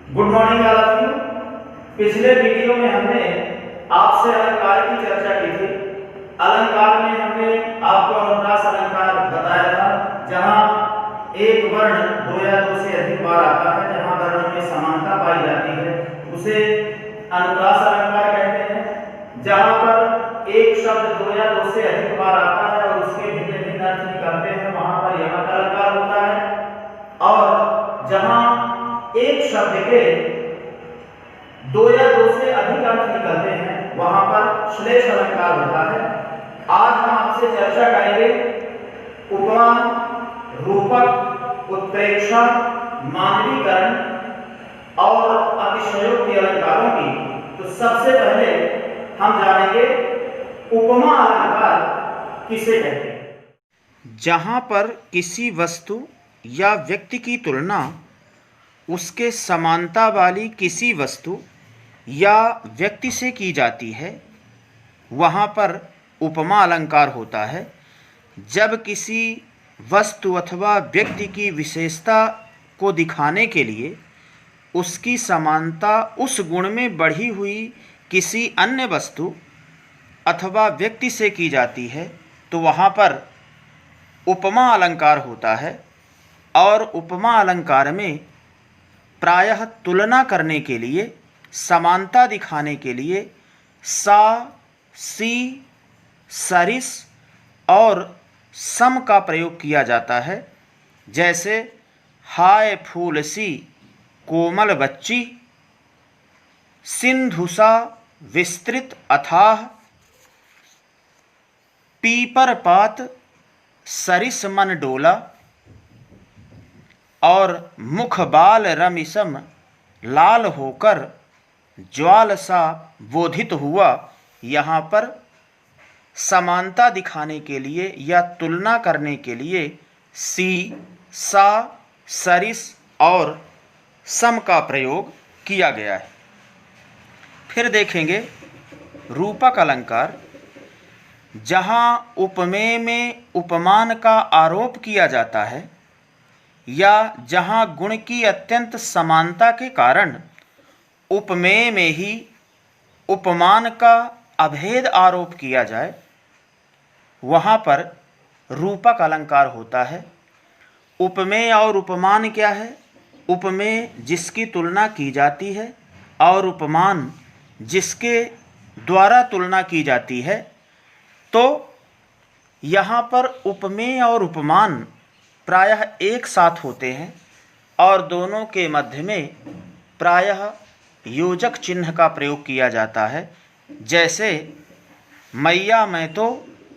Good morning all of you. पिछले video में हमने आपसे अलंकार की चर्चा की थी। अलंकार में हमने आपको अनुप्रास अलंकार बताया था, जहां एक वर्ण दो या दो से अधिक बार आता है, जहां वर्णों में समानता पाई जाती है, उसे अनुप्रास अलंकार कहते हैं। जहां पर एक शब्द दो या दो से अधिक बार आता है और उसके भिन्न भिन्न अर्थ निकलते हैं, वहां पर यमक अलंकार होता है। और जहां एक शब्द के दो या दो से अधिक अर्थ निकलते हैं, वहां पर श्लेष अलंकार होता है। आज हम आपसे चर्चा करेंगे उपमा, रूपक, उत्प्रेक्षा, मानवीकरण और अतिशयोक्ति अलंकारों की। तो सबसे पहले हम जानेंगे उपमा अलंकार किसे कहते हैं। जहाँ पर किसी वस्तु या व्यक्ति की तुलना उसके समानता वाली किसी वस्तु या व्यक्ति से की जाती है, वहाँ पर उपमा अलंकार होता है। जब किसी वस्तु अथवा व्यक्ति की विशेषता को दिखाने के लिए उसकी समानता उस गुण में बढ़ी हुई किसी अन्य वस्तु अथवा व्यक्ति से की जाती है, तो वहाँ पर उपमा अलंकार होता है। और उपमा अलंकार में प्रायः तुलना करने के लिए, समानता दिखाने के लिए सा, सी, सरिस और सम का प्रयोग किया जाता है। जैसे हाय फूल सी कोमल बच्ची, सिंधुसा विस्तृत अथाह, पीपर पात सरिस मन डोला और मुख बाल रमिसम लाल होकर ज्वाल सा बोधित हुआ। यहाँ पर समानता दिखाने के लिए या तुलना करने के लिए सी, सा, सरिस और सम का प्रयोग किया गया है। फिर देखेंगे रूपक अलंकार। जहाँ उपमेय में उपमान का आरोप किया जाता है या जहाँ गुण की अत्यंत समानता के कारण उपमेय में ही उपमान का अभेद आरोप किया जाए, वहाँ पर रूपक अलंकार होता है। उपमेय और उपमान क्या है? उपमेय जिसकी तुलना की जाती है और उपमान जिसके द्वारा तुलना की जाती है। तो यहाँ पर उपमेय और उपमान प्रायः एक साथ होते हैं और दोनों के मध्य में प्रायः योजक चिन्ह का प्रयोग किया जाता है। जैसे मैया मैं तो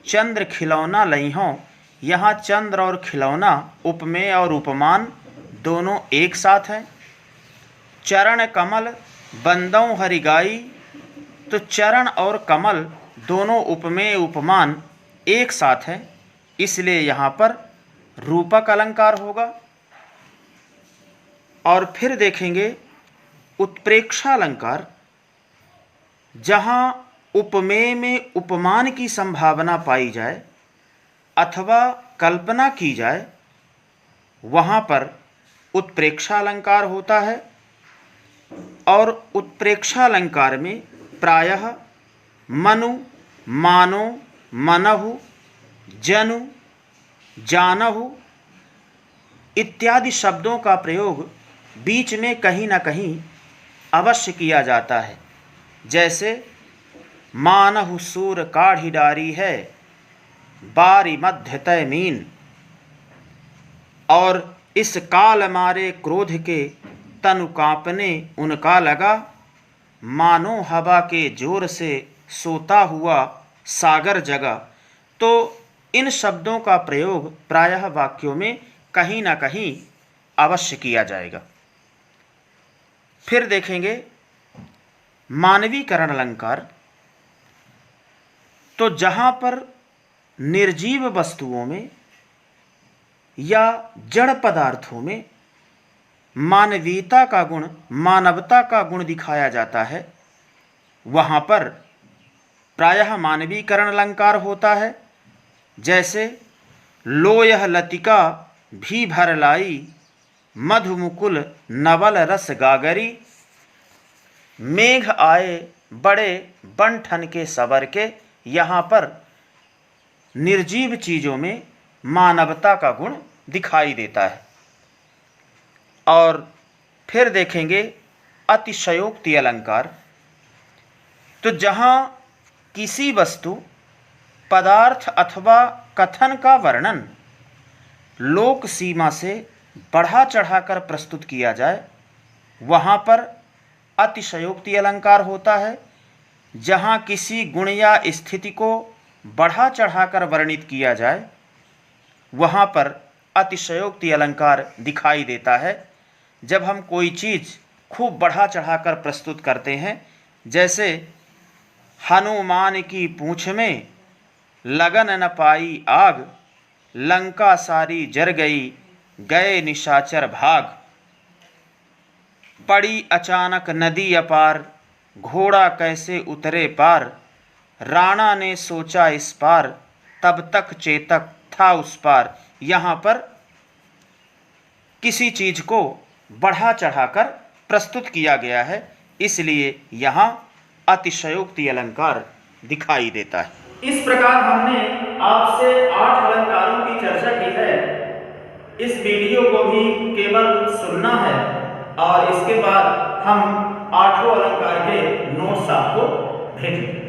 चंद्र खिलौना लई हों, यहाँ चंद्र और खिलौना उपमेय और उपमान दोनों एक साथ हैं। चरण कमल बंदों हरि गाई, तो चरण और कमल दोनों उपमेय उपमान एक साथ हैं, इसलिए यहाँ पर रूपक अलंकार होगा। और फिर देखेंगे उत्प्रेक्षा अलंकार। जहाँ उपमेय में उपमान की संभावना पाई जाए अथवा कल्पना की जाए, वहाँ पर उत्प्रेक्षा अलंकार होता है। और उत्प्रेक्षा अलंकार में प्रायः मनु, मानो, मनहु, जनु, जानहु इत्यादि शब्दों का प्रयोग बीच में कहीं न कहीं अवश्य किया जाता है। जैसे मानहु सूर काढ़ी डारी है, बारी मध्य तय मीन, और इस काल मारे क्रोध के तनु कांपने उनका लगा, मानो हवा के जोर से सोता हुआ सागर जगा। तो इन शब्दों का प्रयोग प्रायः वाक्यों में कहीं ना कहीं अवश्य किया जाएगा। फिर देखेंगे मानवीकरण अलंकार। तो जहाँ पर निर्जीव वस्तुओं में या जड़ पदार्थों में मानवीयता का गुण, मानवता का गुण दिखाया जाता है, वहाँ पर प्रायः मानवीकरण अलंकार होता है। जैसे लोयह लतिका भी भर लाई, मधुमुकुल नवल रस गागरी, मेघ आए बड़े बन ठन के सवर के, यहाँ पर निर्जीव चीज़ों में मानवता का गुण दिखाई देता है। और फिर देखेंगे अतिशयोक्ति अलंकार। तो जहाँ किसी वस्तु, पदार्थ अथवा कथन का वर्णन लोक सीमा से बढ़ा चढ़ाकर प्रस्तुत किया जाए, वहाँ पर अतिशयोक्ति अलंकार होता है। जहाँ किसी गुण या स्थिति को बढ़ा चढ़ाकर वर्णित किया जाए, वहाँ पर अतिशयोक्ति अलंकार दिखाई देता है। जब हम कोई चीज़ खूब बढ़ा चढ़ाकर प्रस्तुत करते हैं, जैसे हनुमान की पूँछ में लगन न पाई आग, लंका सारी जर गई गए निशाचर भाग, पड़ी अचानक नदी अपार घोड़ा कैसे उतरे पार, राणा ने सोचा इस पार तब तक चेतक था उस पार। यहाँ पर किसी चीज़ को बढ़ा चढ़ाकर प्रस्तुत किया गया है, इसलिए यहाँ अतिशयोक्ति अलंकार दिखाई देता है। इस प्रकार हमने आपसे 8 अलंकारों की चर्चा की है। इस वीडियो को भी केवल सुनना है और इसके बाद हम 8 अलंकार के नोट्स आपको भेजेंगे।